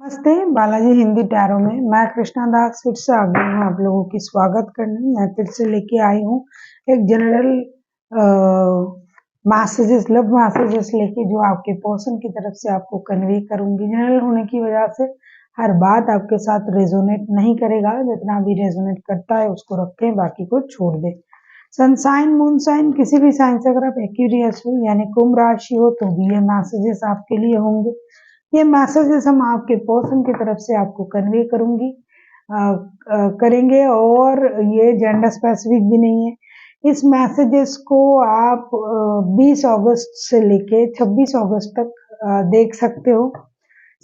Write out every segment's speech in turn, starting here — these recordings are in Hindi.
नमस्ते बालाजी हिंदी टैरो में मैं कृष्णा दास फिर से आ गई हूँ आप लोगों की स्वागत करने। मैं फिर से लेके आई हूँ एक जनरल मैसेजेस, लव मैसेजेस लेके जो आपके पर्सन की तरफ से आपको कन्वे करूंगी। जनरल होने की वजह से हर बात आपके साथ रेजोनेट नहीं करेगा, जितना भी रेजोनेट करता है उसको रखें, बाकी को छोड़ दें। सन साइन, मून साइन, किसी भी साइन से अगर आप एक्वेरियस हो यानी कुंभ राशि हो तो भी ये मैसेजेस आपके लिए होंगे। ये मैसेजेस हम आपके पर्सन की तरफ से आपको कन्वे करेंगे और ये जेंडर स्पेसिफिक भी नहीं है। इस मैसेजेस को आप 20 अगस्त से लेके 26 अगस्त तक देख सकते हो।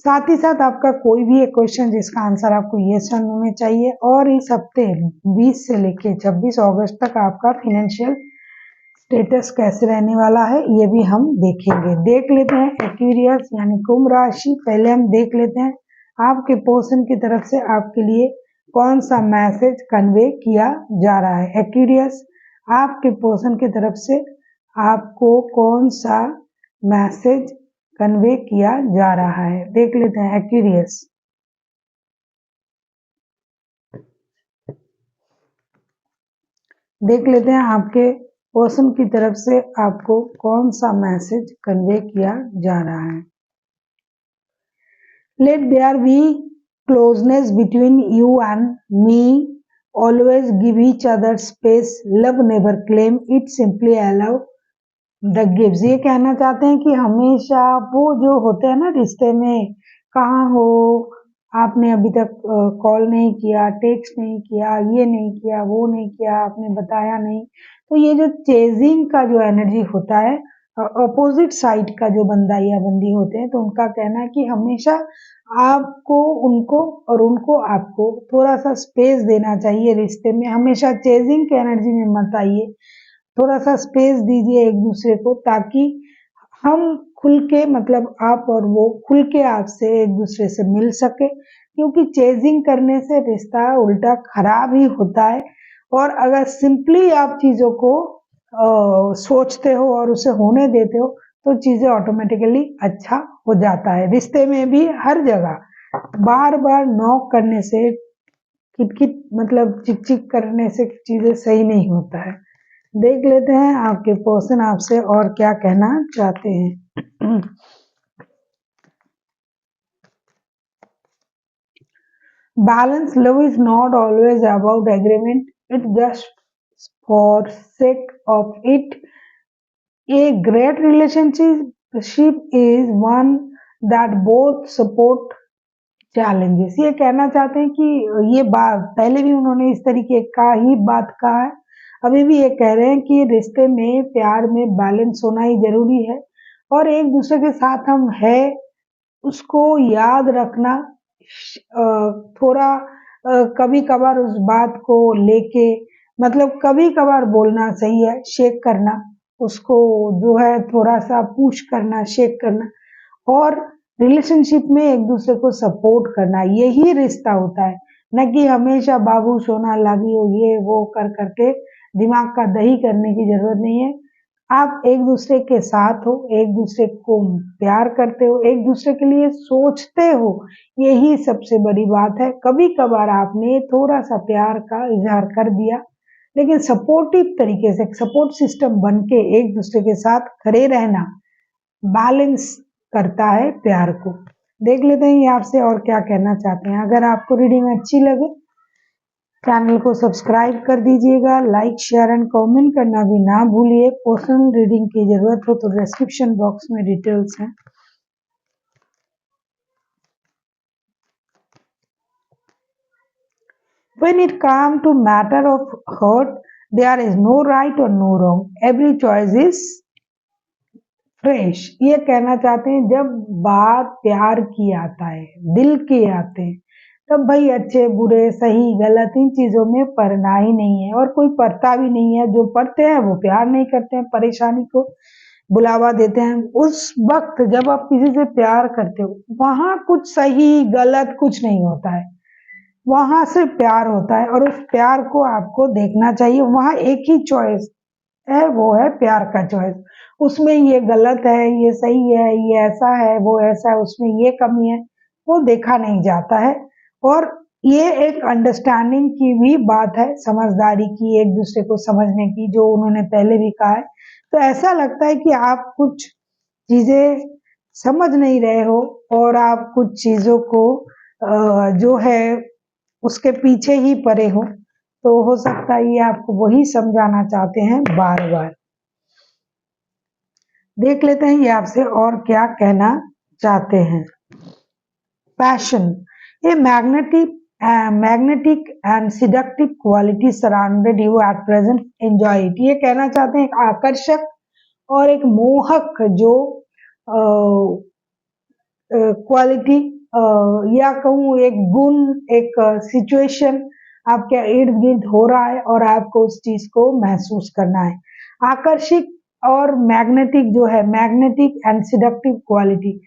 साथ ही साथ आपका कोई भी एक क्वेश्चन जिसका आंसर आपको यस और नो में चाहिए, और इस हफ्ते 20 से लेके 26 अगस्त तक आपका फाइनेंशियल स्टेटस कैसे रहने वाला है ये भी हम देखेंगे। देख लेते हैं एक्वेरियस यानी कुंभ राशि। पहले हम देख लेते हैं आपके पर्सन की तरफ से आपके लिए कौन सा मैसेज कन्वे किया जा रहा है। एक्वेरियस, आपके पर्सन की तरफ से आपको कौन सा मैसेज कन्वे किया जा रहा है, देख लेते हैं एक्वेरियस। देख लेते हैं आपके पर्सन की तरफ से आपको कौन सा मैसेज कन्वे किया जा रहा है। Let there be closeness between you and me, always give each other space, love never claim it, simply allow the gives. ये कहना चाहते हैं कि हमेशा वो जो होते हैं ना रिश्ते में, कहाँ हो आपने अभी तक कॉल नहीं किया, टेक्स्ट नहीं किया, ये नहीं किया, वो नहीं किया, आपने बताया नहीं। तो ये जो चेजिंग का जो एनर्जी होता है, अपोजिट साइड का जो बंदा या बंदी होते हैं, तो उनका कहना है कि हमेशा आपको उनको और उनको आपको थोड़ा सा स्पेस देना चाहिए रिश्ते में। हमेशा चेजिंग के एनर्जी में मत आइए, थोड़ा सा स्पेस दीजिए एक दूसरे को, ताकि हम खुल के, मतलब आप और वो खुल के आपसे एक दूसरे से मिल सके। क्योंकि चेजिंग करने से रिश्ता उल्टा खराब ही होता है, और अगर सिंपली आप चीजों को सोचते हो और उसे होने देते हो तो चीजें ऑटोमेटिकली अच्छा हो जाता है। रिश्ते में भी हर जगह बार बार नॉक करने से, किट मतलब चिक चिक करने से चीजें सही नहीं होता है। देख लेते हैं आपके पर्सन आपसे और क्या कहना चाहते हैं। Balance love is not always about agreement, it's just for sake of it. A great relationship is one that both support challenges. ये कहना चाहते हैं कि ये बात पहले भी उन्होंने इस तरीके का ही बात कहा है, अभी भी ये कह रहे हैं कि रिश्ते में, प्यार में बैलेंस होना ही जरूरी है, और एक दूसरे के साथ हम है उसको याद रखना। थोड़ा कभी कभार उस बात को लेके, मतलब कभी कभार बोलना सही है, शेक करना उसको जो है, थोड़ा सा पुश करना, शेक करना, और रिलेशनशिप में एक दूसरे को सपोर्ट करना, यही रिश्ता होता है। न कि हमेशा बाबू सोना लागी हो, ये वो कर करके दिमाग का दही करने की जरूरत नहीं है। आप एक दूसरे के साथ हो, एक दूसरे को प्यार करते हो, एक दूसरे के लिए सोचते हो, यही सबसे बड़ी बात है। कभी कभार आपने थोड़ा सा प्यार का इजहार कर दिया, लेकिन सपोर्टिव तरीके से, सपोर्ट सिस्टम बन के एक दूसरे के साथ खड़े रहना बैलेंस करता है प्यार को। देख लेते हैं ये आपसे और क्या कहना चाहते हैं। अगर आपको रीडिंग अच्छी लगे चैनल को सब्सक्राइब कर दीजिएगा, लाइक शेयर एंड कमेंट करना भी ना भूलिए। पर्सनल रीडिंग की जरूरत हो तो डिस्क्रिप्शन बॉक्स में डिटेल्स हैं। When it comes to matter of hurt, there is no right or no wrong. Every choice is fresh. ये कहना चाहते हैं जब बात प्यार की आता है, दिल के आते हैं, तब भाई अच्छे बुरे सही गलत इन चीजों में पड़ना ही नहीं है, और कोई पढ़ता भी नहीं है। जो पढ़ते हैं वो प्यार नहीं करते हैं, परेशानी को बुलावा देते हैं। उस वक्त जब आप किसी से प्यार करते हो, वहां कुछ सही गलत कुछ नहीं होता है, वहां से प्यार होता है, और उस प्यार को आपको देखना चाहिए। वहां एक ही चॉइस है, वो है प्यार का चॉइस। उसमें ये गलत है, ये सही है, ये ऐसा है, वो ऐसा है, उसमें ये कमी है, वो देखा नहीं जाता है। और ये एक अंडरस्टैंडिंग की भी बात है, समझदारी की, एक दूसरे को समझने की, जो उन्होंने पहले भी कहा है। तो ऐसा लगता है कि आप कुछ चीजें समझ नहीं रहे हो और आप कुछ चीजों को जो है उसके पीछे ही पड़े हो। तो हो सकता है ये आपको वही समझाना चाहते हैं बार बार। देख लेते हैं ये आपसे और क्या कहना चाहते हैं। Passion, a magnetic and seductive quality surrounded you at present, enjoy it. ये कहना चाहते हैं एक आकर्षक और एक मोहक जो क्वालिटी या कहूँ एक गुण, एक सिचुएशन आपके इर्द गिर्द हो रहा है और आपको उस चीज को महसूस करना है। आकर्षक और मैग्नेटिक जो है, magnetic and seductive quality,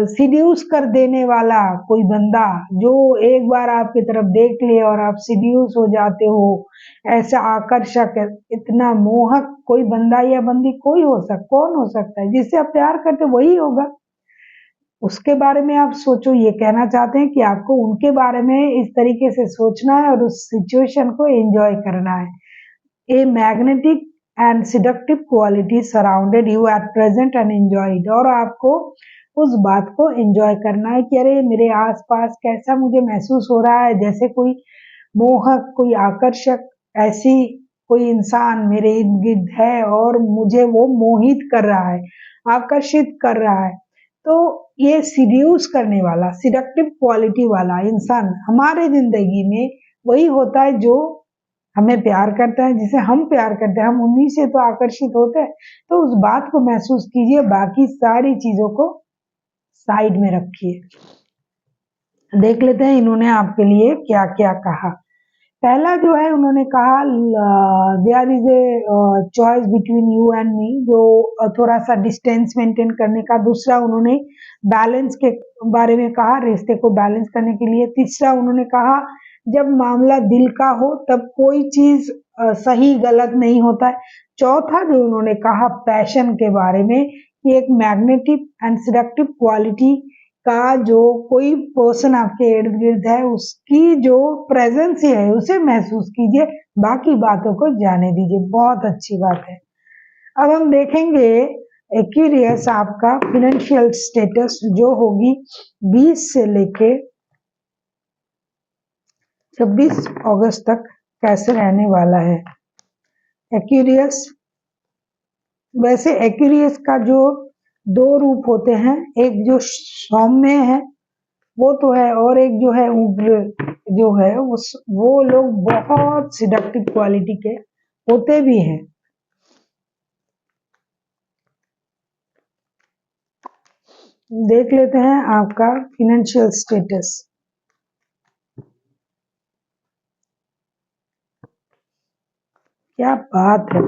seduce कर देने वाला कोई बंदा जो एक बार आपकी तरफ देख ले और आप सिड्यूस हो जाते हो, ऐसा आकर्षक है, इतना मोहक कोई बंदा या बंदी कोई कौन हो सकता है जिससे आप प्यार करते वही होगा। उसके बारे में आप सोचो, ये कहना चाहते हैं कि आपको उनके बारे में इस तरीके से सोचना है और उस सिचुएशन को एंजॉय करना है। A magnetic and seductive quality surrounded you at present and enjoy it. और आपको उस बात को एंजॉय करना है कि अरे मेरे आसपास कैसा मुझे महसूस हो रहा है, जैसे कोई मोहक, कोई आकर्षक, ऐसी कोई इंसान मेरे इर्द गिर्द है और मुझे वो मोहित कर रहा है, आकर्षित कर रहा है। तो ये सीड्यूस करने वाला, सिडक्टिव क्वालिटी वाला इंसान हमारे जिंदगी में वही होता है जो हमें प्यार करता है, जिसे हम प्यार करते हैं, हम उन्हीं से तो आकर्षित होते हैं। तो उस बात को महसूस कीजिए, बाकी सारी चीजों को साइड में रखिए। देख लेते हैं इन्होंने आपके लिए क्या क्या कहा। पहला जो है उन्होंने कहा there is a choice between you and me, जो थोड़ा सा डिस्टेंस मेंटेन करने का। दूसरा उन्होंने बैलेंस के बारे में कहा, रिश्ते को बैलेंस करने के लिए। तीसरा उन्होंने कहा जब मामला दिल का हो तब कोई चीज सही गलत नहीं होता है। चौथा जो उन्होंने कहा पैशन के बारे में, कि एक मैग्नेटिक एंड सेडक्टिव क्वालिटी का जो कोई पर्सन आपके इर्द गिर्द है उसकी जो प्रेजेंस है उसे महसूस कीजिए, बाकी बातों को जाने दीजिए। बहुत अच्छी बात है। अब हम देखेंगे एक्वेरियस आपका फिनेंशियल स्टेटस जो होगी 20 से लेके 26 अगस्त तक कैसे रहने वाला है एक्वेरियस। वैसे एक्वेरियस का जो दो रूप होते हैं, एक जो सौम्य है वो तो है, और एक जो है उग्र जो है वो लोग बहुत सिडक्टिव क्वालिटी के होते भी हैं। देख लेते हैं आपका फिनेंशियल स्टेटस। क्या बात है।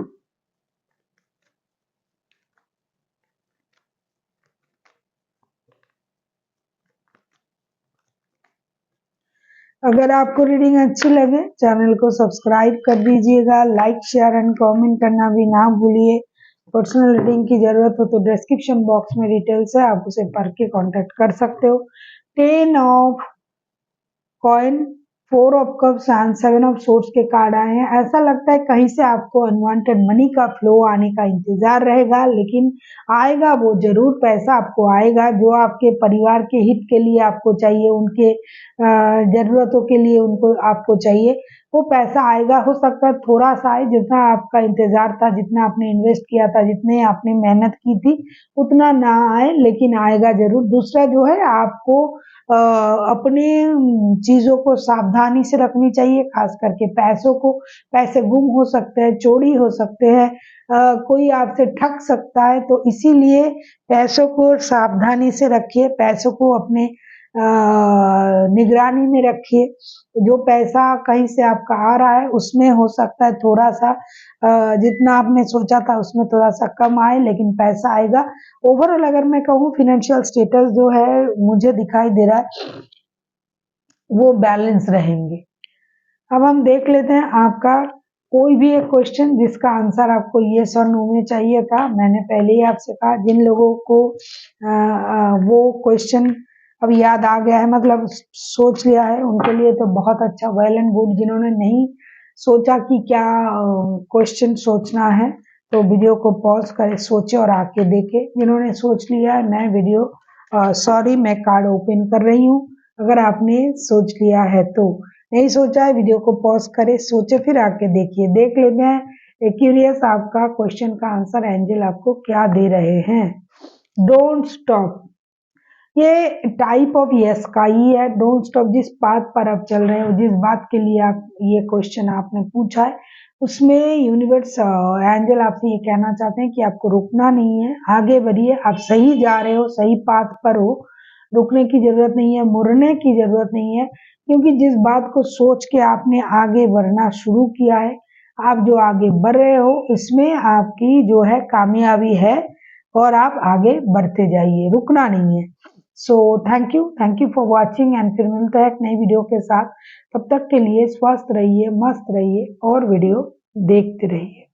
अगर आपको रीडिंग अच्छी लगे चैनल को सब्सक्राइब कर दीजिएगा, लाइक शेयर एंड कमेंट करना भी ना भूलिए। पर्सनल रीडिंग की जरूरत हो तो डिस्क्रिप्शन बॉक्स में डिटेल्स है, आप उसे पढ़ के कांटेक्ट कर सकते हो। 10 of coin, 4 of cups and 7 of source के कार्ड आए हैं। ऐसा लगता है कहीं से आपको अनवांटेड मनी का फ्लो आने का इंतजार रहेगा, लेकिन आएगा वो जरूर। पैसा आपको आएगा जो आपके परिवार के हित के लिए आपको चाहिए, उनके जरूरतों के लिए उनको आपको चाहिए, वो पैसा आएगा। हो सकता है थोड़ा सा आए, जितना आपका इंतजार था, जितना आपने इन्वेस्ट किया था, जितने आपने मेहनत की थी उतना ना आए, लेकिन आएगा जरूर। दूसरा जो है आपको अपने चीजों को सावधानी से रखनी चाहिए, खास करके पैसों को। पैसे गुम हो सकते हैं, चोरी हो सकते हैं, कोई आपसे ठग सकता है, तो इसीलिए पैसों को सावधानी से रखिए, पैसों को अपने निगरानी में रखिए। जो पैसा कहीं से आपका आ रहा है उसमें हो सकता है थोड़ा सा जितना आपने सोचा था उसमें थोड़ा सा कम आए, लेकिन पैसा आएगा। ओवरऑल अगर मैं कहूँ फिनेंशियल स्टेटस जो है मुझे दिखाई दे रहा है वो बैलेंस रहेंगे। अब हम देख लेते हैं आपका कोई भी एक क्वेश्चन जिसका आंसर आपको यस और नो में चाहिए था। मैंने पहले ही आपसे कहा जिन लोगों को वो क्वेश्चन अब याद आ गया है, मतलब सोच लिया है, उनके लिए तो बहुत अच्छा, वेल एंड गुड। जिन्होंने नहीं सोचा कि क्या क्वेश्चन सोचना है, तो वीडियो को पॉज करे, सोचे और आके देखे। जिन्होंने सोच लिया है, मैं वीडियो सॉरी मैं कार्ड ओपन कर रही हूँ। अगर आपने सोच लिया है तो, नहीं सोचा है वीडियो को पॉज करे, सोचे फिर आके देखिए। देख लेते हैं क्यूरियस आपका क्वेश्चन का आंसर एंजल आपको क्या दे रहे हैं। डोंट स्टॉप, ये टाइप ऑफ यस का ही है। डोंट स्टॉप, जिस बात पर आप चल रहे हो, जिस बात के लिए आप ये क्वेश्चन आपने पूछा है, उसमें यूनिवर्स एंजल आपसे ये कहना चाहते हैं कि आपको रुकना नहीं है, आगे बढ़िए। आप सही जा रहे हो, सही पाथ पर हो, रुकने की जरूरत नहीं है, मुड़ने की जरूरत नहीं है, क्योंकि जिस बात को सोच के आपने आगे बढ़ना शुरू किया है, आप जो आगे बढ़ रहे हो, इसमें आपकी जो है कामयाबी है, और आप आगे बढ़ते जाइए, रुकना नहीं है। So thank you for watching, and फिर मिलता है एक नई वीडियो के साथ। तब तक के लिए स्वस्थ रहिए, मस्त रहिए और वीडियो देखते रहिए।